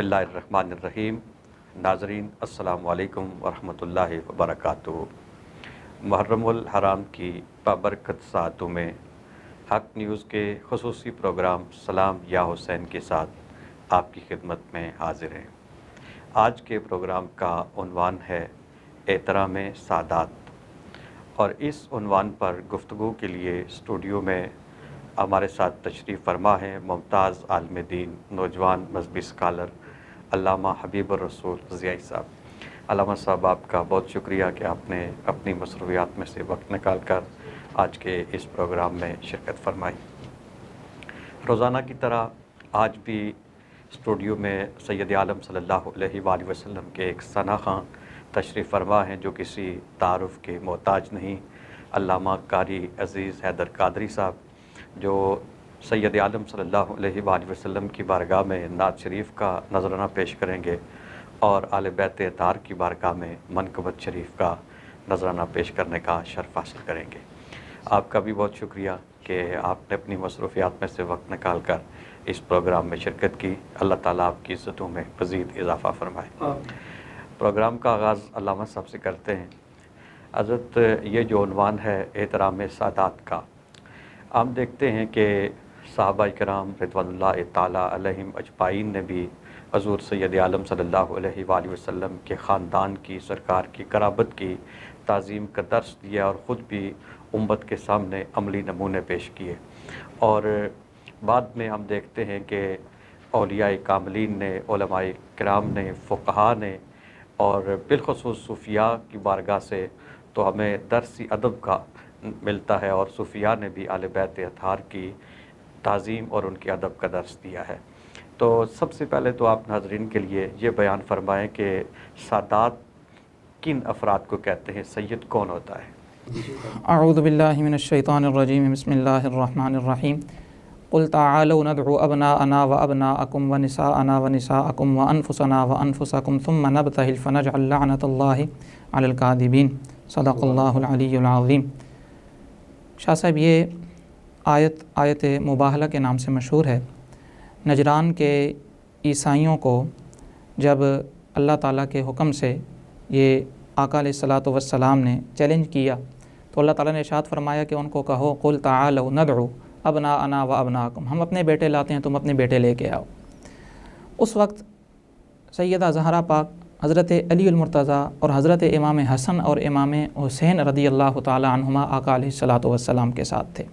اللہ الرحمن الرحیم۔ ناظرین السلام علیکم ورحمۃ اللہ وبرکاتہ۔ محرم الحرام کی بابرکت ساعتوں میں حق نیوز کے خصوصی پروگرام سلام یا حسین کے ساتھ آپ کی خدمت میں حاضر ہیں۔ آج کے پروگرام کا عنوان ہے احترام سادات، اور اس عنوان پر گفتگو کے لیے اسٹوڈیو میں ہمارے ساتھ تشریف فرما ہے ممتاز عالم دین، نوجوان مذہبی اسکالر علامہ حبیب الرسول ضیائی صاحب۔ علامہ صاحب، آپ کا بہت شکریہ کہ آپ نے اپنی مصروفیات میں سے وقت نکال کر آج کے اس پروگرام میں شرکت فرمائی۔ روزانہ کی طرح آج بھی اسٹوڈیو میں سید عالم صلی اللہ علیہ وآلہ وسلم کے ایک ثنا خواں تشریف فرما ہیں جو کسی تعارف کے محتاج نہیں، علامہ قاری عزیز حیدر قادری صاحب، جو سید عالم صلی اللہ علیہ وآلہ وسلم کی بارگاہ میں نعت شریف کا نذرانہ پیش کریں گے اور آل بیت اطہار کی بارگاہ میں منقبت شریف کا نذرانہ پیش کرنے کا شرف حاصل کریں گے۔ آپ کا بھی بہت شکریہ کہ آپ نے اپنی مصروفیات میں سے وقت نکال کر اس پروگرام میں شرکت کی۔ اللہ تعالیٰ آپ کی عزتوں میں مزید اضافہ فرمائے۔ پروگرام کا آغاز علامہ صاحب سے کرتے ہیں۔ حضرت، یہ جو عنوان ہے احترام سادات کا، ہم دیکھتے ہیں کہ صحابہ کرام رضوان اللہ تعالیٰ علیہم اجمعین نے بھی حضور سید عالم صلی اللہ علیہ وآلہ وسلم کے خاندان کی، سرکار کی قرابت کی تعظیم کا درس دیا اور خود بھی امت کے سامنے عملی نمونے پیش کیے۔ اور بعد میں ہم دیکھتے ہیں کہ اولیاء کاملین نے، علماء کرام نے، فقہاء نے اور بالخصوص صوفیاء کی بارگاہ سے تو ہمیں درس ادب کا ملتا ہے، اور صوفیاء نے بھی اہل بیت اطہار کی تعظیم اور ان کے ادب کا درس دیا ہے۔ تو سب سے پہلے تو آپ ناظرین کے لیے یہ بیان فرمائیں کہ سادات کن افراد کو کہتے ہیں، سید کون ہوتا ہے؟ اعوذ باللہ من الشیطان الرجیم، بسم اللہ الرحمن الرحیم۔ قل تعالوا ندعو ابناءنا وابناءکم ونساءنا ونساءکم وانفسنا وانفسکم ثم نبتہل فنجعل لعنۃ اللہ علی الکاذبین، صدق اللہ العلی العظیم۔ شاہ صاحب، یہ آیت مباہلہ کے نام سے مشہور ہے۔ نجران کے عیسائیوں کو جب اللہ تعالیٰ کے حکم سے یہ آقا علیہ الصلاۃ والسلام نے چیلنج کیا تو اللہ تعالیٰ نے ارشاد فرمایا کہ ان کو کہو قل تعالوا ندعو ابناءنا وابناءکم، ہم اپنے بیٹے لاتے ہیں، تم اپنے بیٹے لے کے آؤ۔ اس وقت سیدہ زہرا پاک، حضرت علی المرتضیٰ اور حضرت امام حسن اور امام حسین رضی اللہ تعالیٰ عنہما آقا علیہ الصلاۃ والسلام کے ساتھ تھے۔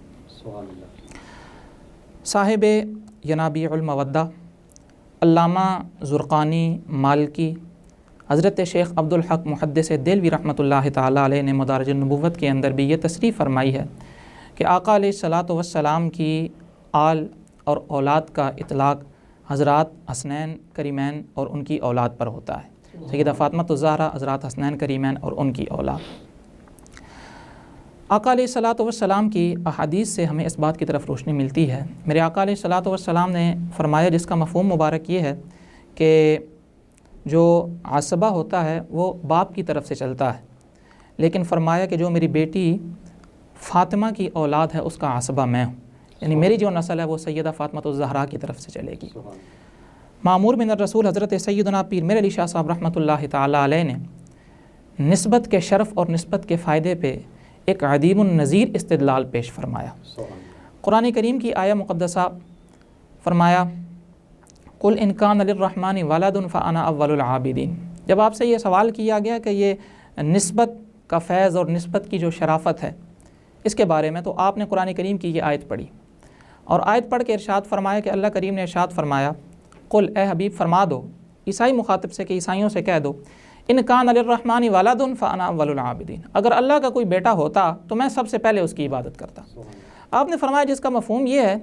صاحب ینابیع المودہ علامہ زرقانی مالکی حضرت شیخ عبدالحق محدث دہلوی رحمۃ اللہ تعالیٰ علیہ نے مدارج النبوت کے اندر بھی یہ تصریح فرمائی ہے کہ آقا علیہ الصلاۃ والسلام کی آل اور اولاد کا اطلاق حضرات حسنین کریمین اور ان کی اولاد پر ہوتا ہے۔ سیدہ فاطمہ الزہرا، حضرات حسنین کریمین اور ان کی اولاد۔ آقا علیہ الصلاۃ والسلام کی احادیث سے ہمیں اس بات کی طرف روشنی ملتی ہے۔ میرے آقا علیہ الصلاۃ والسلام نے فرمایا، جس کا مفہوم مبارک یہ ہے کہ جو عصبہ ہوتا ہے وہ باپ کی طرف سے چلتا ہے، لیکن فرمایا کہ جو میری بیٹی فاطمہ کی اولاد ہے اس کا عصبہ میں ہوں، یعنی میری جو نسل ہے وہ سیدہ فاطمہ الزہرا کی طرف سے چلے گی۔ مامور من الرسول حضرت سیدنا پیر میر علی شاہ صاحب رحمۃ اللہ تعالیٰ علیہ نے نسبت کے شرف اور نسبت کے فائدے پہ ایک عدیم النظیر استدلال پیش فرمایا۔ قرآن کریم کی آیہ مقدسہ فرمایا قل ان کان للرحمن ولد فانا اول العابدین۔ جب آپ سے یہ سوال کیا گیا کہ یہ نسبت کا فیض اور نسبت کی جو شرافت ہے اس کے بارے میں، تو آپ نے قرآن کریم کی یہ آیت پڑھی، اور آیت پڑھ کے ارشاد فرمایا کہ اللہ کریم نے ارشاد فرمایا قل، اے حبیب فرما دو عیسائی مخاطب سے کہ عیسائیوں سے کہہ دو ان کان للرحمن ولد فانا اول العابدین، اگر اللہ کا کوئی بیٹا ہوتا تو میں سب سے پہلے اس کی عبادت کرتا۔ آپ نے فرمایا جس کا مفہوم یہ ہے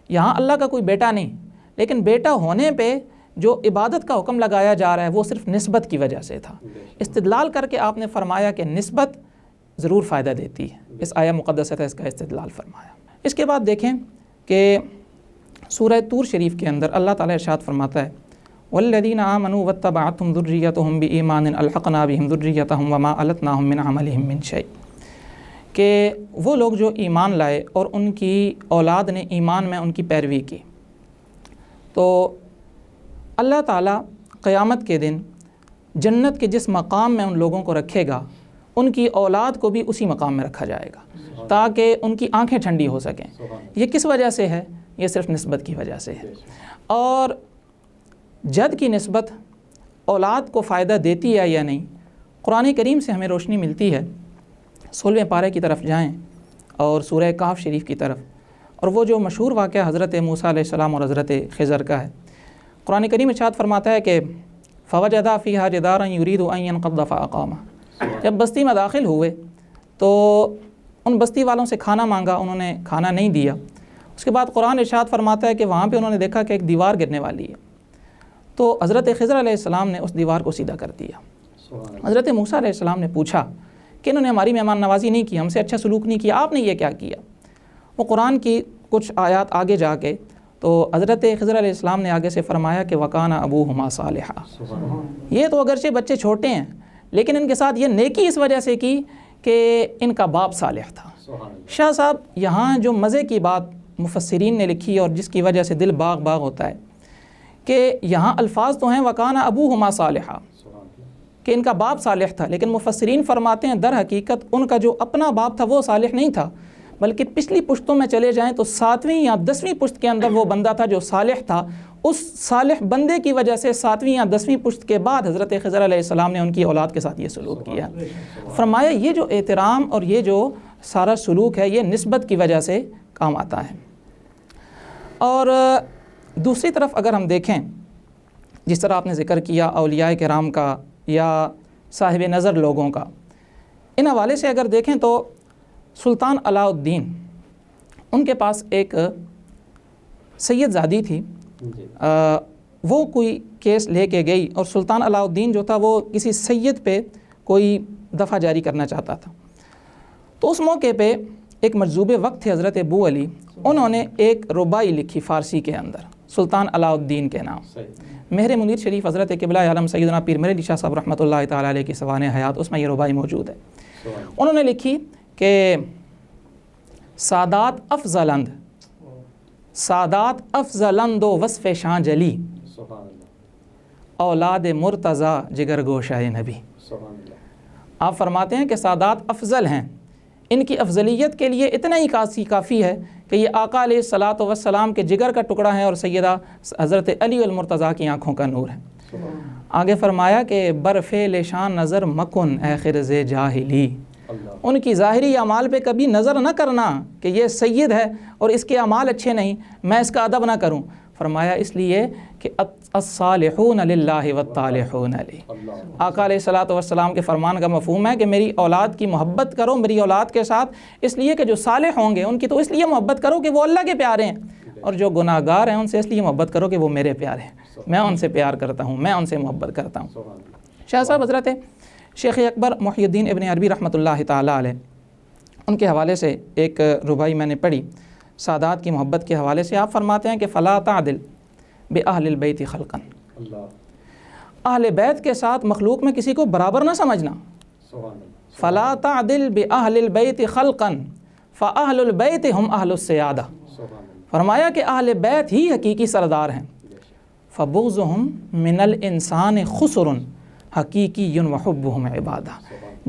یہاں اللہ کا کوئی بیٹا نہیں، لیکن بیٹا ہونے پہ جو عبادت کا حکم لگایا جا رہا ہے وہ صرف نسبت کی وجہ سے تھا۔ استدلال کر کے آپ نے فرمایا کہ نسبت ضرور فائدہ دیتی ہے، اس آیہ مقدسہ سے اس کا استدلال فرمایا۔ اس کے بعد دیکھیں کہ سورہ طور شریف کے اندر اللہ تعالیٰ ارشاد فرماتا ہے والذین آمنوا واتبعتهم ذریتهم بایمان الحقنا بهم ذریتهم وما التناهم من عملهم من شیء، کہ وہ لوگ جو ایمان لائے اور ان کی اولاد نے ایمان میں ان کی پیروی کی، تو اللہ تعالیٰ قیامت کے دن جنت کے جس مقام میں ان لوگوں کو رکھے گا ان کی اولاد کو بھی اسی مقام میں رکھا جائے گا تاکہ ان کی آنکھیں ٹھنڈی ہو سکیں۔ یہ کس وجہ سے ہے؟ یہ صرف نسبت کی وجہ سے ہے۔ اور جد کی نسبت اولاد کو فائدہ دیتی ہے یا نہیں، قرآن کریم سے ہمیں روشنی ملتی ہے۔ 16ویں پارے کی طرف جائیں اور سورہ کہف شریف کی طرف، اور وہ جو مشہور واقعہ حضرت موسیٰ علیہ السلام اور حضرت خضر کا ہے، قرآن کریم ارشاد فرماتا ہے کہ فَوَجَدَا فِيهَا جِدَارًا يُرِيدُ أَن يَنقَضَّ فَأَقَامَهُ، جب بستی میں داخل ہوئے تو ان بستی والوں سے کھانا مانگا، انہوں نے کھانا نہیں دیا۔ اس کے بعد قرآن ارشاد فرماتا ہے کہ وہاں پہ انہوں نے دیکھا کہ ایک دیوار گرنے والی ہے، تو حضرت خضر علیہ السلام نے اس دیوار کو سیدھا کر دیا۔ حضرت موسیٰ علیہ السلام نے پوچھا کہ انہوں نے ہماری مہمان نوازی نہیں کی، ہم سے اچھا سلوک نہیں کیا، آپ نے یہ کیا کیا؟ وہ قرآن کی کچھ آیات آگے جا کے تو حضرت خضر علیہ السلام نے آگے سے فرمایا کہ وَكَانَ أَبُوهُمَا صَالِحًا، یہ تو اگرچہ بچے چھوٹے ہیں لیکن ان کے ساتھ یہ نیکی اس وجہ سے کی کہ ان کا باپ صالح تھا۔ شاہ صاحب یہاں جو مزے کی بات مفسرین نے لکھی اور جس کی وجہ سے دل باغ باغ ہوتا ہے کہ یہاں الفاظ تو ہیں وَكَانَ أَبُوهُمَا صَالِحًا کہ ان کا باپ صالح تھا، لیکن مفسرین فرماتے ہیں در حقیقت ان کا جو اپنا باپ تھا وہ صالح نہیں تھا، بلکہ پچھلی پشتوں میں چلے جائیں تو 7ویں یا 10ویں پشت کے اندر وہ بندہ تھا جو صالح تھا، اس صالح بندے کی وجہ سے 7ویں یا 10ویں پشت کے بعد حضرت خضر علیہ السلام نے ان کی اولاد کے ساتھ یہ سلوک کیا۔ فرمایا یہ جو احترام اور یہ جو سارا سلوک ہے یہ نسبت کی وجہ سے کام آتا ہے۔ اور دوسری طرف اگر ہم دیکھیں، جس طرح آپ نے ذکر کیا اولیاء کرام کا یا صاحب نظر لوگوں کا، ان حوالے سے اگر دیکھیں تو سلطان علاء الدین، ان کے پاس ایک سید زادی تھی، وہ کوئی کیس لے کے گئی اور سلطان علاء الدین جو تھا وہ کسی سید پہ کوئی دفع جاری کرنا چاہتا تھا، تو اس موقع پہ ایک مجذوب وقت تھے حضرت ابو علی، انہوں نے ایک ربائی لکھی فارسی کے اندر سلطان علاء الدین کے نام، مہر منیر شریف حضرت قبلہ عالم سیدنا پیر میر علی شاہ صاحب رحمۃ اللہ تعالیٰ علیہ کی سوانح حیات، اس میں یہ ربائی موجود ہے۔ انہوں نے لکھی کہ سادات افضلند و وصف شاں جلی، اولاد مرتضیٰ جگر گوشہ نبی۔ آپ فرماتے ہیں کہ سادات افضل ہیں، ان کی افضلیت کے لیے اتنا ہی کافی ہے کہ یہ آقا علیہ الصلاۃ والسلام کے جگر کا ٹکڑا ہے اور سیدہ حضرت علی المرتضیٰ کی آنکھوں کا نور ہے۔ آگے فرمایا کہ برفعل شان نظر مکن اے خرز جاہلی، ان کی ظاہری اعمال پہ کبھی نظر نہ کرنا کہ یہ سید ہے اور اس کے اعمال اچھے نہیں، میں اس کا ادب نہ کروں۔ فرمایا اس لیے کہ الصالحون للہ والطالحون علی، آقا علیہ الصلاۃ والسلام کے فرمان کا مفہوم ہے کہ میری اولاد کی محبت کرو میری اولاد کے ساتھ، اس لیے کہ جو صالح ہوں گے ان کی تو اس لیے محبت کرو کہ وہ اللہ کے پیارے ہیں، اور جو گناہ گار ہیں ان سے اس لیے محبت کرو کہ وہ میرے پیارے ہیں، میں ان سے پیار کرتا ہوں، میں ان سے محبت کرتا ہوں۔ شاہ صاحب حضرت شیخ اکبر محی الدین ابن عربی رحمۃ اللہ تعالیٰ علیہ، ان کے حوالے سے ایک ربائی میں نے پڑھی سادات کی محبت کے حوالے سے، آپ فرماتے ہیں کہ فلا تعدل بأہل البیت خلقا، اہل بیت کے ساتھ مخلوق میں کسی کو برابر نہ سمجھنا، فلا تعدل بأہل البیت خلقا فأہل البیت ہم اہل السیادہ، فرمایا کہ اہل بیت ہی حقیقی سردار ہیں، فبغضهم من الانسان خسر حقیقی وحبهم عبادہ،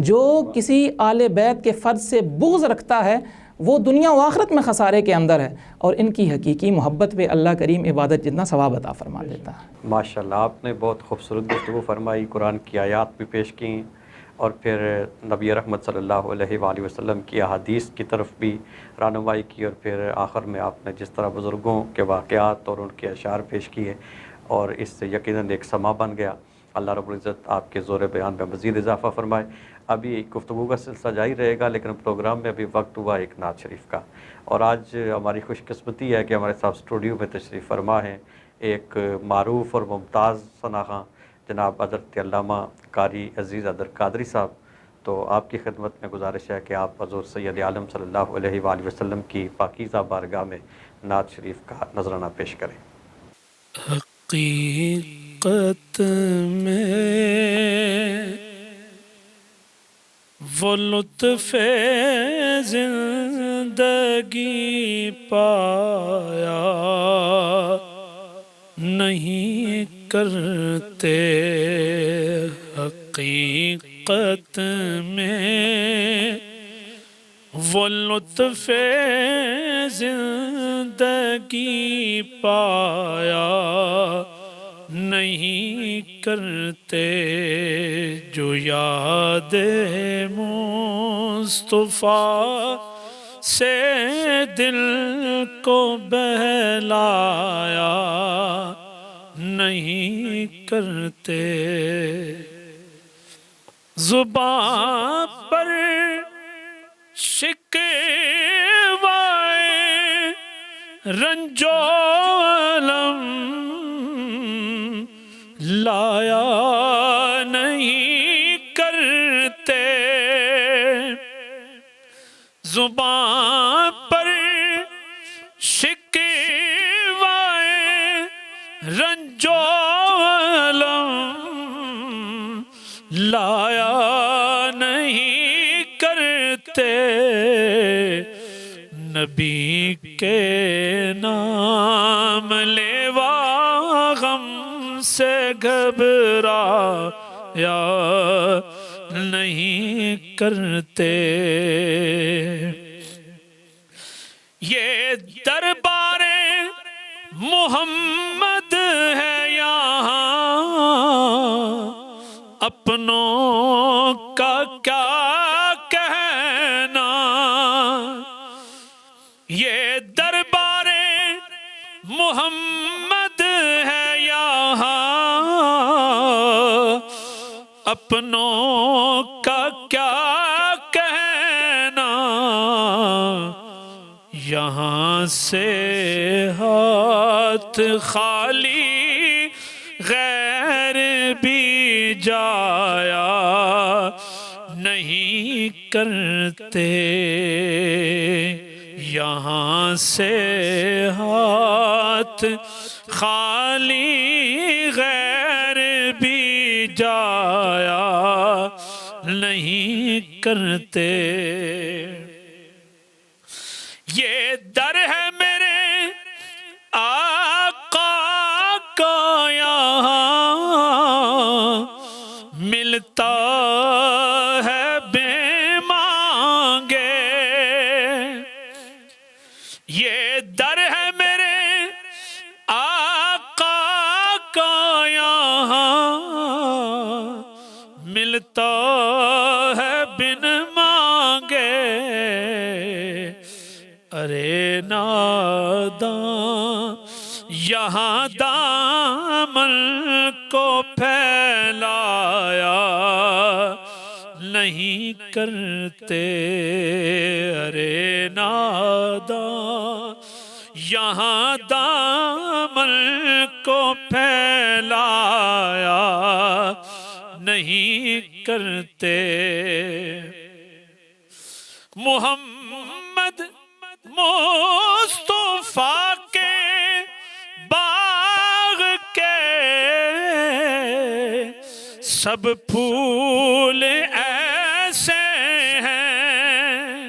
جو کسی آل بیت کے فرد سے بغض رکھتا ہے وہ دنیا و آخرت میں خسارے کے اندر ہے، اور ان کی حقیقی محبت پہ اللہ کریم عبادت جتنا ثواب عطا فرما دیتا ہے۔ ماشاءاللہ آپ نے بہت خوبصورت گفتگو فرمائی، قرآن کی آیات بھی پیش کیں اور پھر نبی رحمت صلی اللہ علیہ وآلہ وسلم کی احادیث کی طرف بھی رہنمائی کی، اور پھر آخر میں آپ نے جس طرح بزرگوں کے واقعات اور ان کے اشعار پیش کیے، اور اس سے یقیناً ایک سما بن گیا۔ اللہ رب العزت آپ کے زور بیان میں مزید اضافہ فرمائے۔ ابھی گفتگو کا سلسلہ جاری رہے گا، لیکن پروگرام میں ابھی وقت ہوا ایک نعت شریف کا، اور آج ہماری خوش قسمتی ہے کہ ہمارے ساتھ اسٹوڈیو میں تشریف فرما ہیں ایک معروف اور ممتاز ثناخواں جناب حضرت علامہ قاری عزیز حیدر قادری صاحب، تو آپ کی خدمت میں گزارش ہے کہ آپ حضور سید عالم صلی اللہ علیہ وآلہ وسلم کی پاکیزہ بارگاہ میں نعت شریف کا نذرانہ پیش کریں۔ حقیقت میں وہ لطف زندگی پایا نہیں کرتے حقیقت میں وہ لطف زندگی پایا نہیں کرتے جو یاد مصطفیٰ سے دل کو بہلایا نہیں کرتے زبان پر شکوائے رنج و الم لایا نہیں کرتے زبان پر شکوائے رنج و الم لایا نہیں کرتے نبی کے نام لیوا غم سے گھبرایا نہیں کرتے یہ دربار محمد ہے یہاں اپنوں کا کیا کہنا یہ دربار محمد ہے یہاں اپنوں کا کیا کہنا یہاں سے ہاتھ خالی غیر بھی جایا نہیں کرتے یہاں سے ہاتھ خالی غیر بھی جایا نہیں کرتے یہ در ہے میرے آقا کا یہاں ملتا ہے بے مانگے یہ در ہے میرے آقا کا یہاں ملتا ہے بن مانگے ارے ناداں یہاں دامن کو پھیلایا نہیں کرتے ارے ناداں یہاں دامن کو پھیلایا نہیں کرتے محمد مصطفیٰ کے باغ کے سب پھول ایسے ہیں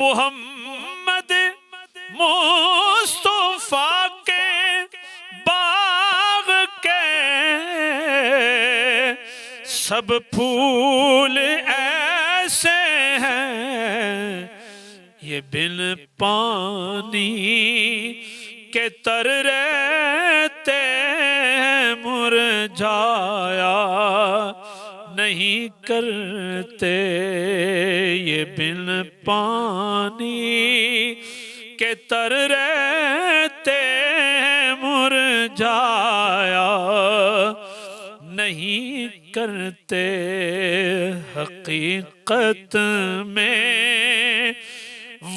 محمد مصطفیٰ کے باغ کے سب پھول ایسے ہیں یہ بن پانی کے تر رہتے ہیں مرجھایا نہیں کرتے یہ بن پانی کے تر رہتے ہیں مرجھایا نہیں کرتے حقیقت میں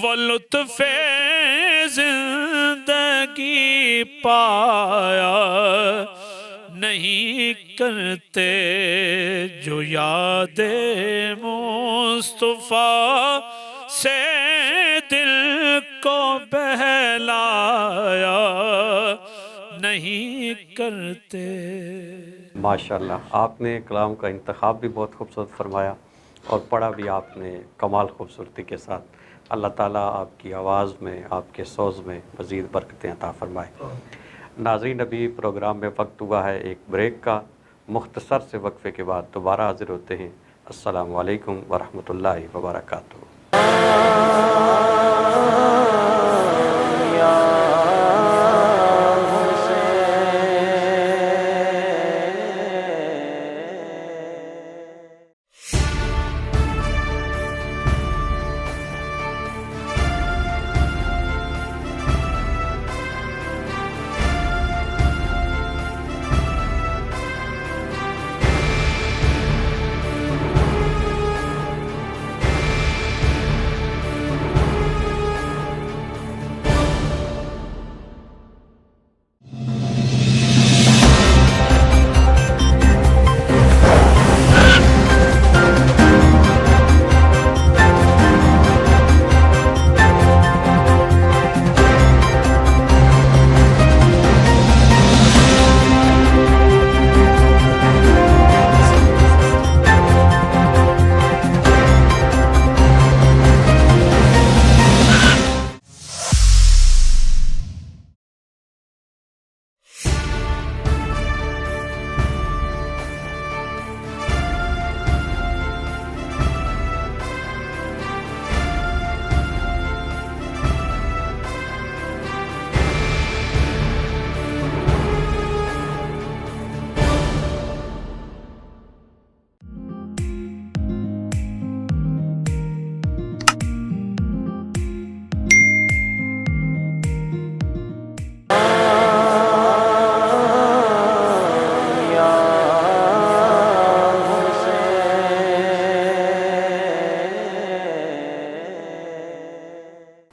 وہ لطف زندگی پایا نہیں کرتے جو یاد مصطفیٰ سے دل کو بہلایا نہیں کرتے. ماشاءاللہ آپ نے کلام کا انتخاب بھی بہت خوبصورت فرمایا اور پڑھا بھی آپ نے کمال خوبصورتی کے ساتھ. اللہ تعالیٰ آپ کی آواز میں، آپ کے سوز میں مزید برکتیں عطا فرمائے. ناظرین ابھی پروگرام میں وقت ہوا ہے ایک بریک کا، مختصر سے وقفے کے بعد دوبارہ حاضر ہوتے ہیں۔ السلام علیکم ورحمۃ اللہ وبرکاتہ۔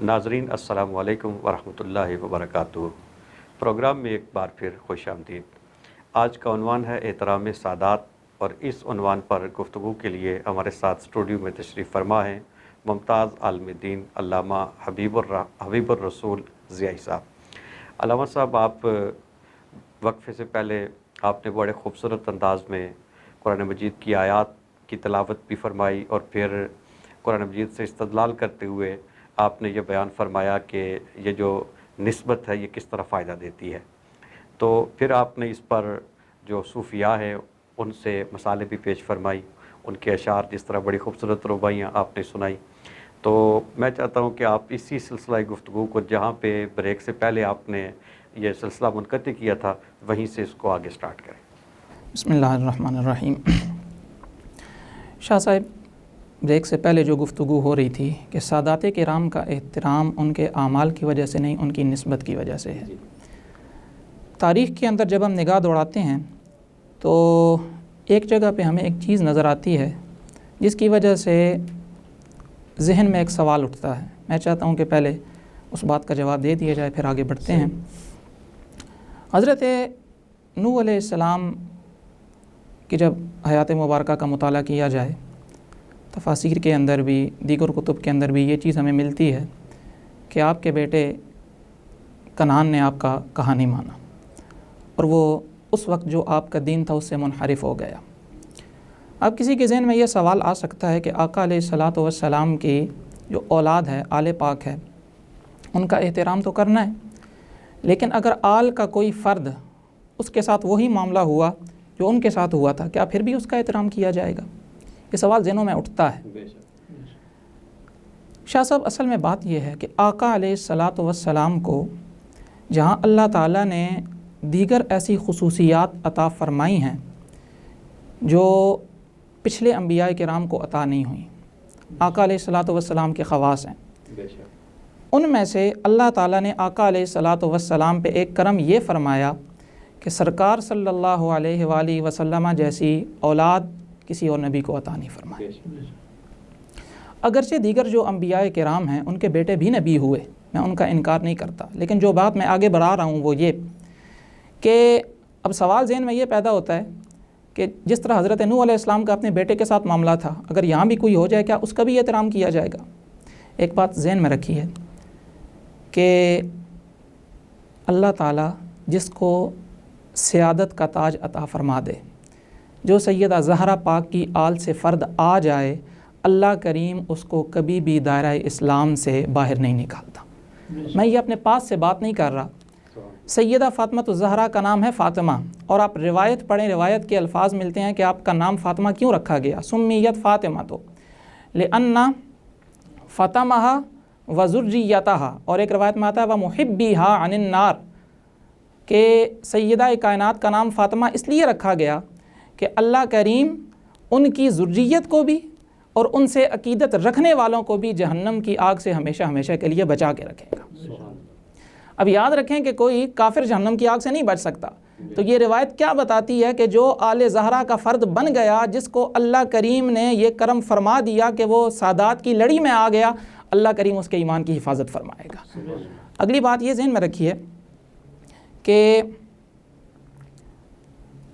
ناظرین السلام علیکم ورحمۃ اللہ وبرکاتہ۔ پروگرام میں ایک بار پھر خوش آمدید۔ آج کا عنوان ہے احترام سادات، اور اس عنوان پر گفتگو کے لیے ہمارے ساتھ اسٹوڈیو میں تشریف فرما ہیں ممتاز عالم دین علامہ حبیب الرسول ضیائی صاحب۔ علامہ صاحب، آپ وقفے سے پہلے آپ نے بڑے خوبصورت انداز میں قرآن مجید کی آیات کی تلاوت بھی فرمائی، اور پھر قرآن مجید سے استدلال کرتے ہوئے آپ نے یہ بیان فرمایا کہ یہ جو نسبت ہے یہ کس طرح فائدہ دیتی ہے۔ تو پھر آپ نے اس پر جو صوفیاء ہیں ان سے مسائل بھی پیش فرمائی، ان کے اشعار جس طرح بڑی خوبصورت رباعیاں آپ نے سنائی۔ تو میں چاہتا ہوں کہ آپ اسی سلسلہ گفتگو کو جہاں پہ بریک سے پہلے آپ نے یہ سلسلہ منقطع کیا تھا وہیں سے اس کو آگے سٹارٹ کریں۔ بسم اللہ الرحمن الرحیم۔ شاہ صاحب، بریک سے پہلے جو گفتگو ہو رہی تھی کہ سادات کرام کا احترام ان کے اعمال کی وجہ سے نہیں، ان کی نسبت کی وجہ سے ہے۔ تاریخ کے اندر جب ہم نگاہ دوڑاتے ہیں تو ایک جگہ پہ ہمیں ایک چیز نظر آتی ہے جس کی وجہ سے ذہن میں ایک سوال اٹھتا ہے۔ میں چاہتا ہوں کہ پہلے اس بات کا جواب دے دیا جائے، پھر آگے بڑھتے ہیں۔ حضرت نوح علیہ السلام کی جب حیات مبارکہ کا مطالعہ کیا جائے، تفاسیر کے اندر بھی دیگر کتب کے اندر بھی یہ چیز ہمیں ملتی ہے کہ آپ کے بیٹے کنعان نے آپ کا کہا نہیں مانا، اور وہ اس وقت جو آپ کا دین تھا اس سے منحرف ہو گیا۔ اب کسی کے ذہن میں یہ سوال آ سکتا ہے کہ آقا علیہ الصلاۃ والسلام کی جو اولاد ہے، آل پاک ہے، ان کا احترام تو کرنا ہے، لیکن اگر آل کا کوئی فرد اس کے ساتھ وہی معاملہ ہوا جو ان کے ساتھ ہوا تھا، کیا پھر بھی اس کا احترام کیا جائے گا؟ یہ سوال ذہنوں میں اٹھتا ہے۔ شاہ صاحب، اصل میں بات یہ ہے کہ آقا علیہ الصلاۃ والسلام کو جہاں اللہ تعالیٰ نے دیگر ایسی خصوصیات عطا فرمائی ہیں جو پچھلے انبیاء کرام کو عطا نہیں ہوئیں، آقا علیہ الصلاۃ والسلام کے خواص ہیں، ان میں سے اللہ تعالیٰ نے آقا علیہ الصلاۃ والسلام پہ ایک کرم یہ فرمایا کہ سرکار صلی اللہ علیہ وآلہ وسلم جیسی اولاد کسی اور نبی کو عطا نہیں فرمائی۔ اگرچہ دیگر جو انبیاء کرام ہیں ان کے بیٹے بھی نبی ہوئے، میں ان کا انکار نہیں کرتا، لیکن جو بات میں آگے بڑھا رہا ہوں وہ یہ کہ اب سوال ذہن میں یہ پیدا ہوتا ہے کہ جس طرح حضرت نوح علیہ السلام کا اپنے بیٹے کے ساتھ معاملہ تھا، اگر یہاں بھی کوئی ہو جائے کیا اس کا بھی احترام کیا جائے گا؟ ایک بات ذہن میں رکھی ہے کہ اللہ تعالیٰ جس کو سیادت کا تاج عطا فرما دے، جو سیدہ زہرا پاک کی آل سے فرد آ جائے، اللہ کریم اس کو کبھی بھی دائرہ اسلام سے باہر نہیں نکالتا۔ میں یہ اپنے پاس سے بات نہیں کر رہا، سیدہ فاطمہ الزہرا کا نام ہے فاطمہ، اور آپ روایت پڑھیں، روایت کے الفاظ ملتے ہیں کہ آپ کا نام فاطمہ کیوں رکھا گیا؟ سمیت فاطمہ تو لأن فاطمہ وذریتہا، اور ایک روایت میں آتا ہے ومحبیہا عن النار، کہ سیدہ کائنات کا نام فاطمہ اس لیے رکھا گیا کہ اللہ کریم ان کی ذریت کو بھی اور ان سے عقیدت رکھنے والوں کو بھی جہنم کی آگ سے ہمیشہ ہمیشہ کے لیے بچا کے رکھے گا۔ اب یاد رکھیں کہ کوئی کافر جہنم کی آگ سے نہیں بچ سکتا، تو یہ روایت کیا بتاتی ہے کہ جو آل زہرا کا فرد بن گیا، جس کو اللہ کریم نے یہ کرم فرما دیا کہ وہ سادات کی لڑی میں آ گیا، اللہ کریم اس کے ایمان کی حفاظت فرمائے گا۔ اگلی بات یہ ذہن میں رکھیے کہ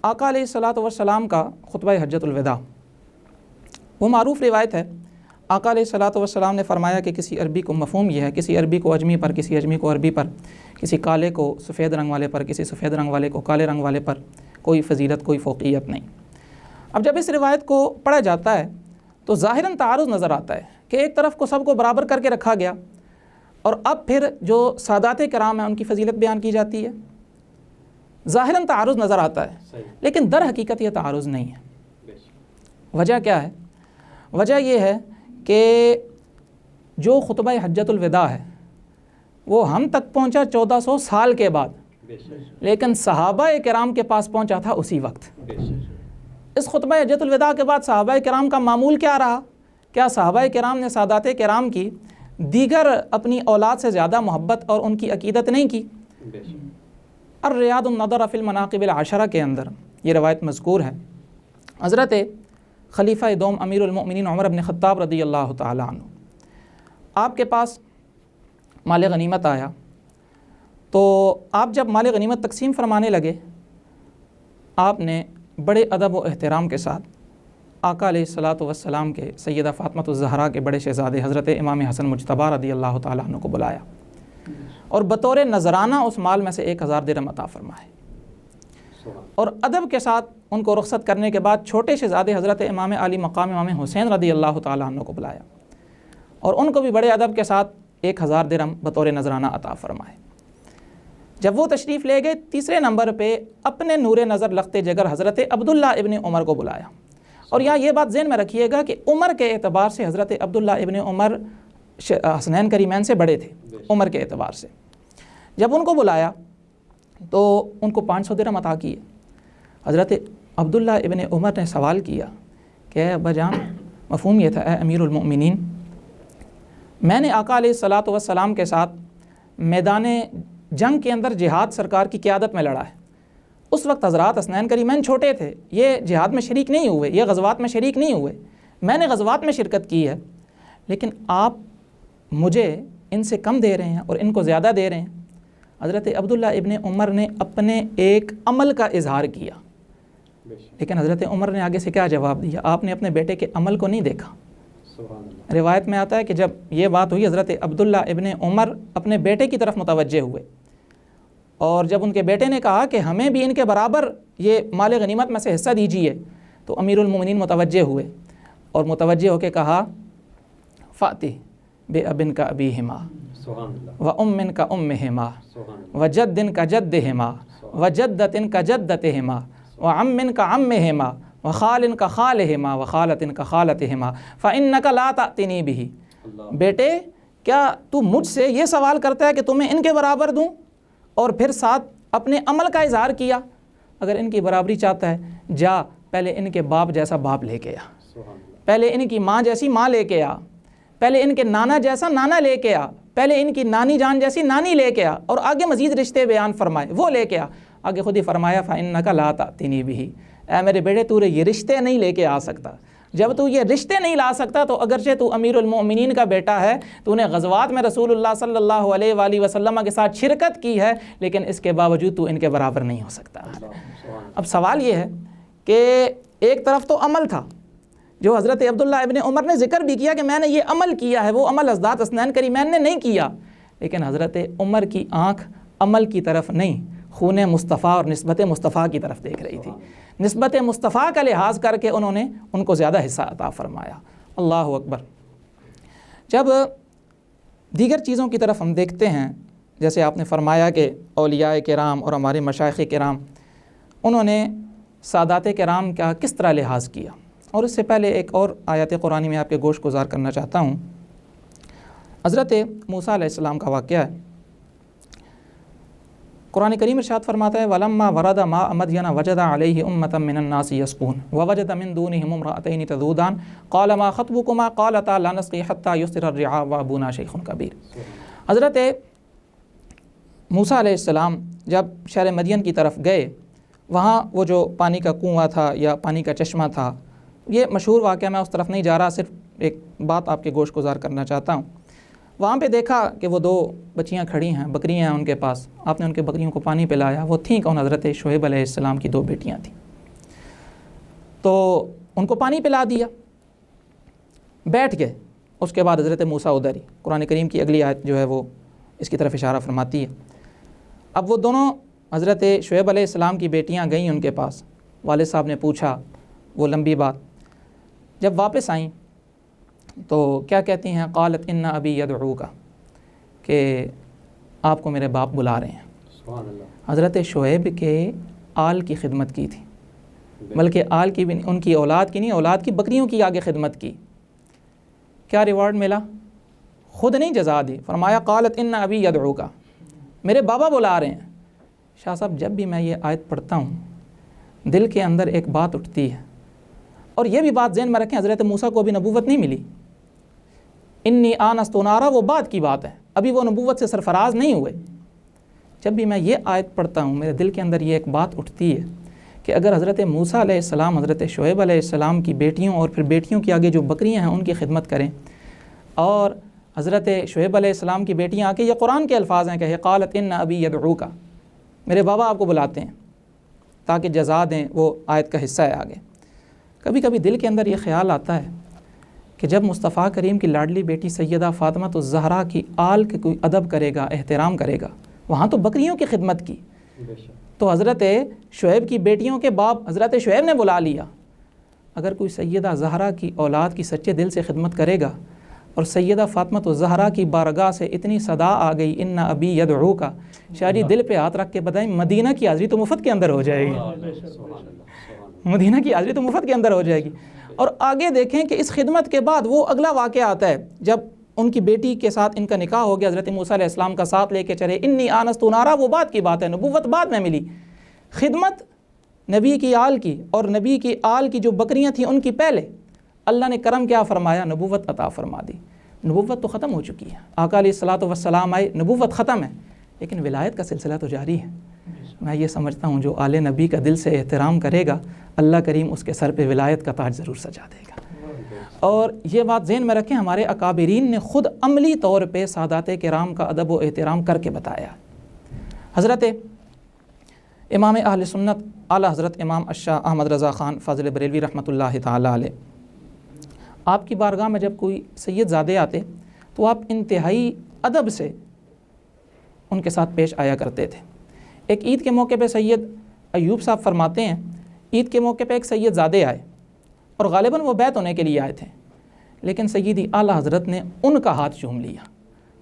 آقا علیہ الصلاۃ والسلام کا خطبہ حجۃ الوداع وہ معروف روایت ہے۔ آقا علیہ الصلاۃ والسلام نے فرمایا کہ کسی عربی کو، مفہوم یہ ہے، کسی عربی کو اجمی پر، کسی اجمی کو عربی پر، کسی کالے کو سفید رنگ والے پر، کسی سفید رنگ والے کو کالے رنگ والے پر کوئی فضیلت، کوئی فوقیت نہیں۔ اب جب اس روایت کو پڑھا جاتا ہے تو ظاہراً تعارض نظر آتا ہے کہ ایک طرف کو سب کو برابر کر کے رکھا گیا، اور اب پھر جو سادات کرام ہیں ان کی فضیلت بیان کی جاتی ہے۔ ظاہراً تعارض نظر آتا ہے، لیکن در حقیقت یہ تعارض نہیں ہے۔ وجہ کیا ہے؟ وجہ یہ ہے کہ جو خطبہ حجۃ الوداع ہے وہ ہم تک پہنچا 1400 سال کے بعد، لیکن صحابہ کرام کے پاس پہنچا تھا اسی وقت۔ اس خطبہ حجۃ الوداع کے بعد صحابہ کرام کا معمول کیا رہا؟ کیا صحابہ کرام نے سادات کرام کی دیگر اپنی اولاد سے زیادہ محبت اور ان کی عقیدت نہیں کی؟ الریاض النظر فی المناقب العشرہ کے اندر یہ روایت مذکور ہے۔ حضرت خلیفہ دوم امیر المؤمنین عمر بن خطاب رضی اللہ تعالی عنہ، آپ کے پاس مال غنیمت آیا، تو آپ جب مال غنیمت تقسیم فرمانے لگے، آپ نے بڑے ادب و احترام کے ساتھ آقا علیہ الصلاۃ والسلام کے سیدہ فاطمہ الزہرا کے بڑے شہزادے حضرت امام حسن مجتبیٰ رضی اللہ تعالیٰ عنہ کو بلایا اور بطور نذرانہ اس مال میں سے 1000 درہم عطا فرمائے، اور ادب کے ساتھ ان کو رخصت کرنے کے بعد چھوٹے شہزادے حضرت امام علی مقام امام حسین رضی اللہ تعالیٰ عنہ کو بلایا اور ان کو بھی بڑے ادب کے ساتھ 1000 درہم بطور نذرانہ عطا فرمائے۔ جب وہ تشریف لے گئے، تیسرے نمبر پہ اپنے نور نظر لخت جگر حضرت عبداللہ ابن عمر کو بلایا، اور یہاں یہ بات ذہن میں رکھیے گا کہ عمر کے اعتبار سے حضرت عبداللہ ابن عمر حسنین کریمین سے بڑے تھے عمر کے اعتبار سے۔ جب ان کو بلایا تو ان کو 500 درہم عطا کیے۔ حضرت عبداللہ ابن عمر نے سوال کیا کہ اے ابا جان، مفہوم یہ تھا اے امیر المؤمنین، میں نے آقا علیہ الصلاۃ والسلام کے ساتھ میدان جنگ کے اندر جہاد سرکار کی قیادت میں لڑا ہے۔ اس وقت حضرات حسنین کریمین چھوٹے تھے، یہ جہاد میں شریک نہیں ہوئے، یہ غزوات میں شریک نہیں ہوئے، میں نے غزوات میں شرکت کی ہے، لیکن آپ مجھے ان سے کم دے رہے ہیں اور ان کو زیادہ دے رہے ہیں۔ حضرت عبداللہ ابن عمر نے اپنے ایک عمل کا اظہار کیا، لیکن حضرت عمر نے آگے سے کیا جواب دیا؟ آپ نے اپنے بیٹے کے عمل کو نہیں دیکھا۔ روایت میں آتا ہے کہ جب یہ بات ہوئی، حضرت عبداللہ ابن عمر اپنے بیٹے کی طرف متوجہ ہوئے، اور جب ان کے بیٹے نے کہا کہ ہمیں بھی ان کے برابر یہ مال غنیمت میں سے حصہ دیجیے، تو امیر المومنین متوجہ ہوئے اور متوجہ ہو کے کہا فاتح بے ابن کا ابیہما و امن کا امہما و جدن کا جدہما و جدتن کا جدتہما و عمن کا عمہما و خالن کا خالہما و خالتن کا خالتہما فإنک لا تأتنی بہ۔ بیٹے، کیا تو مجھ سے یہ سوال کرتا ہے کہ تمہیں ان کے برابر دوں، اور پھر ساتھ اپنے عمل کا اظہار کیا؟ اگر ان کی برابری چاہتا ہے، جا پہلے ان کے باپ جیسا باپ لے کے آ، پہلے ان کی ماں جیسی ماں لے کے آ، پہلے ان کے نانا جیسا نانا لے کے آ، پہلے ان کی نانی جان جیسی نانی لے کے آ، اور آگے مزید رشتے بیان فرمائے وہ لے کے آ۔ آگے خود ہی فرمایا فإنک لا تأتنی بہ، اے میرے بیٹے تو یہ رشتے نہیں لے کے آ سکتا۔ جب تو یہ رشتے نہیں لا سکتا تو اگرچہ تو امیر المؤمنین کا بیٹا ہے، تو نے غزوات میں رسول اللہ صلی اللہ علیہ وآلہ وسلم کے ساتھ شرکت کی ہے، لیکن اس کے باوجود تو ان کے برابر نہیں ہو سکتا۔ اب سوال یہ ہے کہ ایک طرف تو عمل تھا جو حضرت عبداللہ ابن عمر نے ذکر بھی کیا کہ میں نے یہ عمل کیا ہے، وہ عمل حضرات حسنین کریمین نے نہیں کیا، لیکن حضرت عمر کی آنکھ عمل کی طرف نہیں، خون مصطفیٰ اور نسبت مصطفیٰ کی طرف دیکھ رہی تھی۔ نسبت مصطفیٰ کا لحاظ کر کے انہوں نے ان کو زیادہ حصہ عطا فرمایا۔ اللہ اکبر۔ جب دیگر چیزوں کی طرف ہم دیکھتے ہیں، جیسے آپ نے فرمایا کہ اولیاء کرام اور ہمارے مشائخ کرام انہوں نے سادات کرام کا کس طرح لحاظ کیا، اور اس سے پہلے ایک اور آیت قرآنی میں آپ کے گوش گزار کرنا چاہتا ہوں۔ حضرت موسیٰ علیہ السلام کا واقعہ ہے۔ قرآن کریم ارشاد فرماتا ہے وَلَمَّا وَرَدَ مَاءَ مَدْيَنَ وَجَدَ عَلَيْهِ أُمَّةً مِّنَ النَّاسِ يَسْقُونَ وَوَجَدَ مِن دُونِهِمُ امْرَأَتَيْنِ تَذُودَانِ قَالَ مَا خَطْبُكُمَا قَالَتَا لَا نَسْقِي حَتَّى يُصْدِرَ الرِّعَاءُ وَأَبُونَا شَيْخٌ کبیر۔ حضرت موسیٰ علیہ السلام جب شہر مدین کی طرف گئے، وہاں وہ جو پانی کا کنواں تھا یا پانی کا چشمہ تھا، یہ مشہور واقعہ، میں اس طرف نہیں جا رہا، صرف ایک بات آپ کے گوش گزار کرنا چاہتا ہوں۔ وہاں پہ دیکھا کہ وہ 2 بچیاں کھڑی ہیں، بکریاں ہیں ان کے پاس، آپ نے ان کے بکریوں کو پانی پلایا۔ وہ تھیں کون؟ حضرت شعیب علیہ السلام کی 2 بیٹیاں تھیں، تو ان کو پانی پلا دیا، بیٹھ گئے۔ اس کے بعد حضرت موسیٰ ادھر ہی، قرآن کریم کی اگلی آیت جو ہے وہ اس کی طرف اشارہ فرماتی ہے۔ اب وہ دونوں حضرت شعیب علیہ السلام کی بیٹیاں گئیں ان کے پاس، والد صاحب نے پوچھا وہ لمبی بات، جب واپس آئیں تو کیا کہتی ہیں؟ قالت ان ابی یدعوک، کہ آپ کو میرے باپ بلا رہے ہیں۔ سبحان اللہ۔ حضرت شعیب کے آل کی خدمت کی تھی، بلکہ آل کی بھی، ان کی اولاد کی نہیں، اولاد کی بکریوں کی آگے خدمت کی۔ کیا ریوارڈ ملا؟ خود نہیں جزا دی، فرمایا قالت ان ابی یدعوک، میرے بابا بلا رہے ہیں۔ شاہ صاحب جب بھی میں یہ آیت پڑھتا ہوں دل کے اندر ایک بات اٹھتی ہے، اور یہ بھی بات ذہن میں رکھیں، حضرت موسیٰ کو ابھی نبوت نہیں ملی، انی آنست نارا وہ بعد کی بات ہے، ابھی وہ نبوت سے سرفراز نہیں ہوئے۔ جب بھی میں یہ آیت پڑھتا ہوں میرے دل کے اندر یہ ایک بات اٹھتی ہے کہ اگر حضرت موسیٰ علیہ السلام حضرت شعیب علیہ السلام کی بیٹیوں اور پھر بیٹیوں کی آگے جو بکریاں ہیں ان کی خدمت کریں، اور حضرت شعیب علیہ السلام کی بیٹیاں آ کے، یہ قرآن کے الفاظ ہیں کہ قالت ان ابی یدعوک، میرے بابا آپ کو بلاتے ہیں تاکہ جزا دیں، وہ آیت کا حصہ ہے آگے۔ کبھی کبھی دل کے اندر یہ خیال آتا ہے کہ جب مصطفیٰ کریم کی لاڈلی بیٹی سیدہ فاطمہ الزہرا کی آل کے کوئی ادب کرے گا، احترام کرے گا، وہاں تو بکریوں کی خدمت کی، تو حضرت شعیب کی بیٹیوں کے باپ حضرت شعیب نے بلا لیا۔ اگر کوئی سیدہ زہرا کی اولاد کی سچے دل سے خدمت کرے گا، اور سیدہ فاطمہ الزہرا کی بارگاہ سے اتنی صدا آ گئی ان ابی یدعوک، شاعری دل پہ ہاتھ رکھ کے بتائیں مدینہ کی حاضری تو مفت کے اندر ہو جائے گی، مدینہ کی حاضری تو مفت کے اندر ہو جائے گی۔ اور آگے دیکھیں کہ اس خدمت کے بعد وہ اگلا واقعہ آتا ہے، جب ان کی بیٹی کے ساتھ ان کا نکاح ہو گیا، حضرت موسیٰ علیہ السلام کا ساتھ لے کے چلے، انی آنست نارا وہ بعد کی بات ہے، نبوت بعد میں ملی۔ خدمت نبی کی آل کی، اور نبی کی آل کی جو بکریاں تھیں ان کی پہلے، اللہ نے کرم کیا فرمایا؟ نبوت عطا فرما دی۔ نبوت تو ختم ہو چکی ہے، آقا علیہ الصلوۃ والسلام آئے، نبوت ختم ہے، لیکن ولایت کا سلسلہ تو جاری ہے۔ میں یہ سمجھتا ہوں جو آل نبی کا دل سے احترام کرے گا، اللہ کریم اس کے سر پہ ولایت کا تاج ضرور سجا دے گا۔ اور یہ بات ذہن میں رکھیں، ہمارے اکابرین نے خود عملی طور پہ سادات کرام کا ادب و احترام کر کے بتایا۔ حضرت امام اہل سنت اعلیٰ حضرت امام الشاہ احمد رضا خان فاضل بریلوی رحمۃ اللہ تعالیٰ علیہ، آپ کی بارگاہ میں جب کوئی سید زادے آتے تو آپ انتہائی ادب سے ان کے ساتھ پیش آیا کرتے تھے۔ ایک عید کے موقع پہ سید ایوب صاحب فرماتے ہیں، عید کے موقع پہ ایک سید زادے آئے اور غالباً وہ بیعت ہونے کے لیے آئے تھے، لیکن سیدی اعلیٰ حضرت نے ان کا ہاتھ چوم لیا۔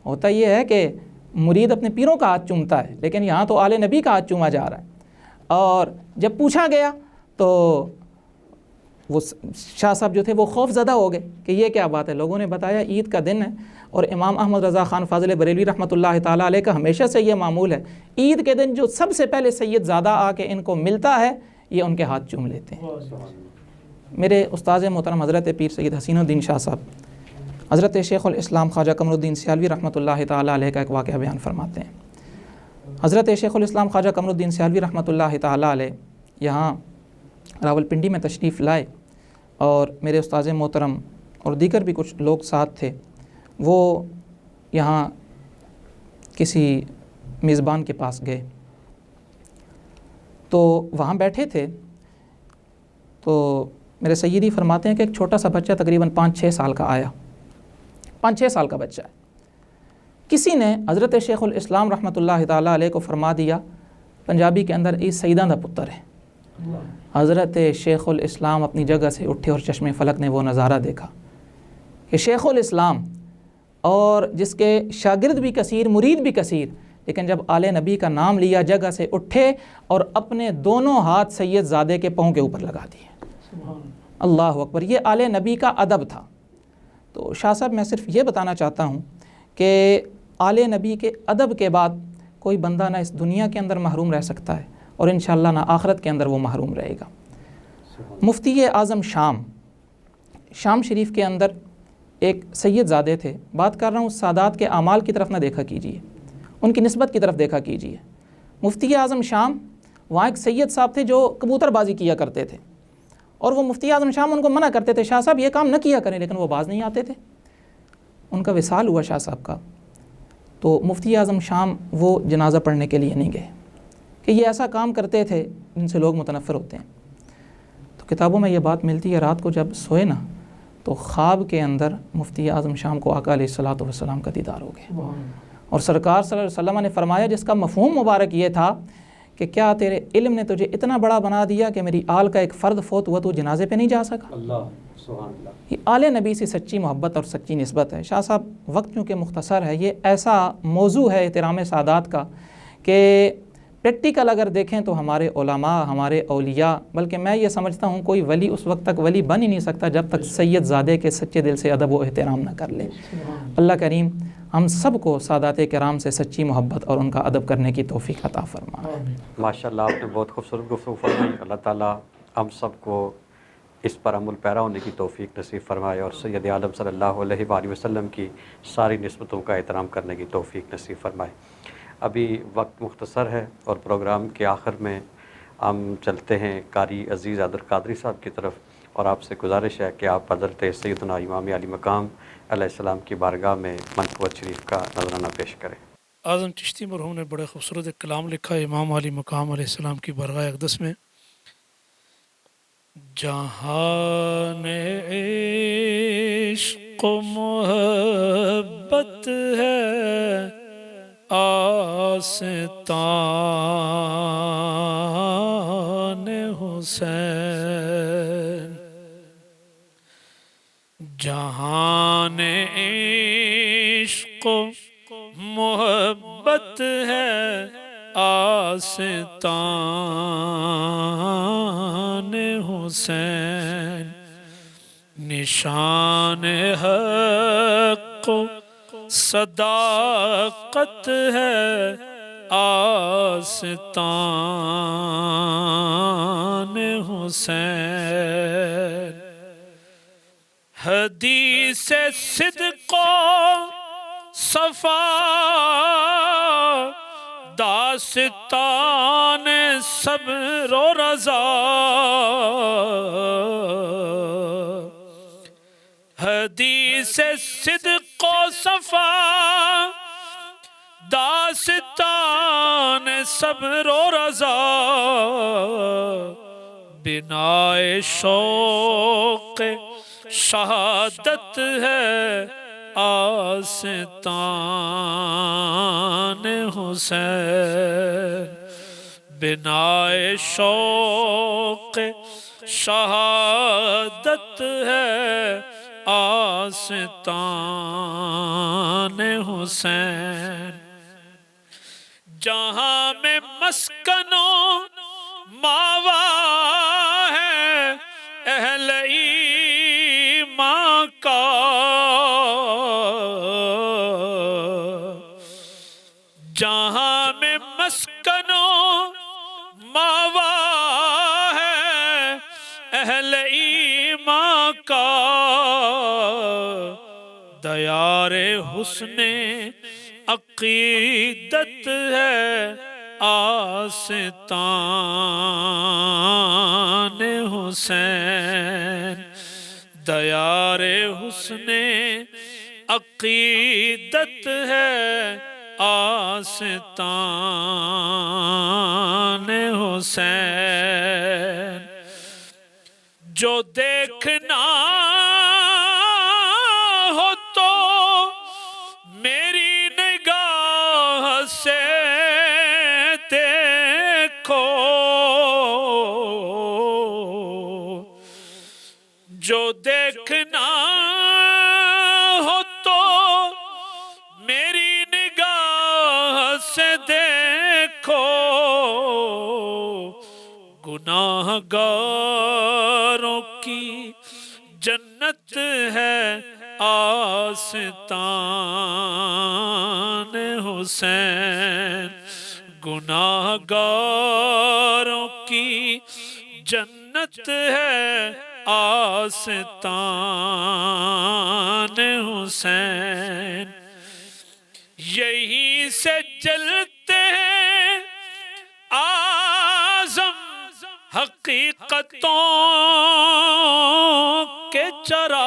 ہوتا یہ ہے کہ مرید اپنے پیروں کا ہاتھ چومتا ہے، لیکن یہاں تو آل نبی کا ہاتھ چوما جا رہا ہے۔ اور جب پوچھا گیا تو وہ شاہ صاحب جو تھے وہ خوف زدہ ہو گئے کہ یہ کیا بات ہے۔ لوگوں نے بتایا عید کا دن ہے، اور امام احمد رضا خان فاضل بریلوی رحمۃ اللہ تعالیٰ علیہ کا ہمیشہ سے یہ معمول ہے، عید کے دن جو سب سے پہلے سید زادہ آ کے ان کو ملتا ہے، یہ ان کے ہاتھ چوم لیتے ہیں۔ میرے استاذ محترم حضرت پیر سید حسین الدین شاہ صاحب حضرت شیخ الاسلام خواجہ قمر الدین سیالوی رحمۃ اللہ تعالیٰ علیہ کا ایک واقعہ بیان فرماتے ہیں۔ حضرت شیخ الاسلام خواجہ قمر الدین سیالوی رحمۃ اللہ تعالیٰ علیہ یہاں راولپنڈی میں تشریف لائے، اور میرے استاذ محترم اور دیگر بھی کچھ لوگ ساتھ تھے، وہ یہاں کسی میزبان کے پاس گئے تو وہاں بیٹھے تھے، تو میرے سیدی فرماتے ہیں کہ ایک چھوٹا سا بچہ تقریباً 5-6 سال کا آیا، 5-6 سال کا بچہ ہے۔ کسی نے حضرت شیخ الاسلام رحمۃ اللہ تعالیٰ علیہ کو فرما دیا، پنجابی کے اندر اس سیداں دا پتر ہے۔ حضرت شیخ الاسلام اپنی جگہ سے اٹھے اور چشم فلک نے وہ نظارہ دیکھا کہ شیخ الاسلام اور جس کے شاگرد بھی کثیر، مرید بھی کثیر، لیکن جب آل نبی کا نام لیا جگہ سے اٹھے اور اپنے دونوں ہاتھ سید زادے کے پاؤں کے اوپر لگا دیے۔ اللہ اکبر، یہ آل نبی کا ادب تھا۔ تو شاہ صاحب میں صرف یہ بتانا چاہتا ہوں کہ آل نبی کے ادب کے بعد کوئی بندہ نہ اس دنیا کے اندر محروم رہ سکتا ہے اور انشاءاللہ نہ آخرت کے اندر وہ محروم رہے گا۔ مفتی اعظم شام شریف کے اندر ایک سید زادے تھے، بات کر رہا ہوں سادات کے اعمال کی طرف نہ دیکھا کیجیے، ان کی نسبت کی طرف دیکھا کیجیے۔ مفتی اعظم شام وہاں ایک سید صاحب تھے جو کبوتر بازی کیا کرتے تھے، اور وہ مفتی اعظم شام ان کو منع کرتے تھے، شاہ صاحب یہ کام نہ کیا کریں، لیکن وہ باز نہیں آتے تھے۔ ان کا وصال ہوا شاہ صاحب کا، تو مفتی اعظم شام وہ جنازہ پڑھنے کے لیے نہیں گئے کہ یہ ایسا کام کرتے تھے جن سے لوگ متنفر ہوتے ہیں۔ تو کتابوں میں یہ بات ملتی ہے، رات کو جب سوئے نا تو خواب کے اندر مفتی اعظم شام کو آقا علیہ الصلوۃ والسلام کا دیدار ہو گیا، اور سرکار صلی اللہ علیہ وسلم نے فرمایا، جس کا مفہوم مبارک یہ تھا کہ کیا تیرے علم نے تجھے اتنا بڑا بنا دیا کہ میری آل کا ایک فرد فوت ہوا تو جنازے پہ نہیں جا سکا؟ اللہ سبحان اللہ۔ یہ آل نبی سے سچی محبت اور سچی نسبت ہے۔ شاہ صاحب وقت چونکہ مختصر ہے، یہ ایسا موضوع ہے احترام سادات کا کہ پریکٹیکل اگر دیکھیں تو ہمارے علماء، ہمارے اولیاء، بلکہ میں یہ سمجھتا ہوں کوئی ولی اس وقت تک ولی بن ہی نہیں سکتا جب تک سید زادے کے سچے دل سے ادب و احترام نہ کر لے۔ اللہ کریم ہم سب کو سادات کرام سے سچی محبت اور ان کا ادب کرنے کی توفیق عطا فرمائے۔ ماشاءاللہ آپ نے بہت خوبصورت گفتگو فرمائی۔ اللہ تعالیٰ ہم سب کو اس پر عمل پیرا ہونے کی توفیق نصیب فرمائے، اور سید عالم صلی اللہ علیہ وآلہ وسلم کی ساری نسبتوں کا احترام کرنے کی توفیق نصیب فرمائے۔ ابھی وقت مختصر ہے اور پروگرام کے آخر میں ہم چلتے ہیں قاری عزیز عبد القادری صاحب کی طرف، اور آپ سے گزارش ہے کہ آپ حضرت سیدنا امام علی مقام علیہ السلام کی بارگاہ میں منقبت شریف کا نذرانہ پیش کریں۔ اعظم چشتی مرحوم نے بڑے خوبصورت ایک کلام لکھا ہے امام علی مقام علیہ السلام کی بارگاہ اقدس میں۔ جہان عشق و محبت ہے آستان حسین، جہان عشق و محبت ہے آستان حسین، نشان حق و صداقت ہے آستان حسین، حدیث صدق و صفا داستان صبر و رضا، حدیث صدق و صفا داستان صبر و رضا، بنائے شوق شہادت ہے آستان حسین، بنائے شوق شہادت ہے آستان حسین، جہاں میں مسکن و ماوا ہے اہل ایمان کا، جہاں میں مسکن و ماوا ہے اہل ایمان کا، دیار حسن عقیدت ہے آستان حسین، دیار حسن عقیدت ہے آستان حسین، جو دیکھنا ہو تو میری نگاہ سے دیکھو، جو دیکھنا ہو تو میری نگاہ سے دیکھو گناہگاروں کی جنت ہے آستان حسین، گناہگاروں کی جنت ہے آستان حسین، یہی سے جلتے ہیں اعظم حقیقتوں کے چراغ،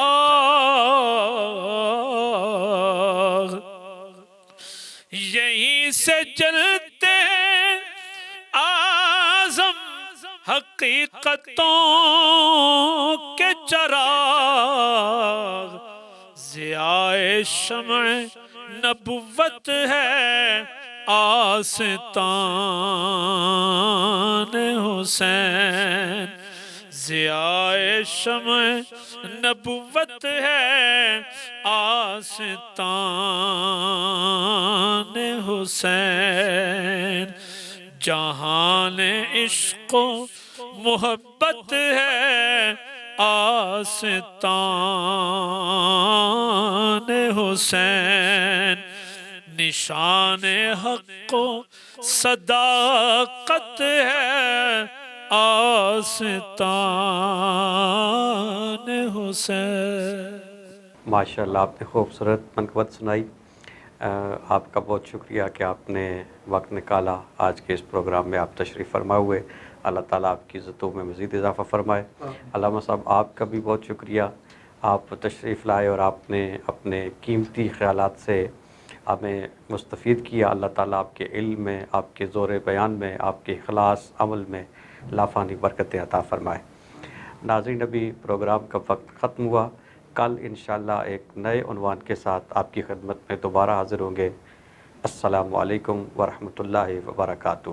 یہیں سے جلتے ہیں اعظم حقیقتوں کے چراغ، ضیائے شمع نبوت ہے آستان حسین، ضیائے شمع نبوت ہے آستان حسین، جہان عشق و محبت ہے آستان حسین، نشان حق و صداقت ہے آستان حسین۔ ماشاءاللہ آپ نے خوبصورت منقبت سنائی۔ آپ کا بہت شکریہ کہ آپ نے وقت نکالا، آج کے اس پروگرام میں آپ تشریف فرما ہوئے۔ اللہ تعالیٰ آپ کی عزتوں میں مزید اضافہ فرمائے۔ علامہ صاحب آپ کا بھی بہت شکریہ، آپ تشریف لائے اور آپ نے اپنے قیمتی خیالات سے ہمیں مستفید کیا۔ اللہ تعالیٰ آپ کے علم میں، آپ کے زور بیان میں، آپ کے اخلاص عمل میں لافانی برکتیں عطا فرمائے۔ ناظرین، ابھی پروگرام کا وقت ختم ہوا، کل انشاءاللہ ایک نئے عنوان کے ساتھ آپ کی خدمت میں دوبارہ حاضر ہوں گے۔ السلام علیکم ورحمۃ اللہ وبرکاتہ۔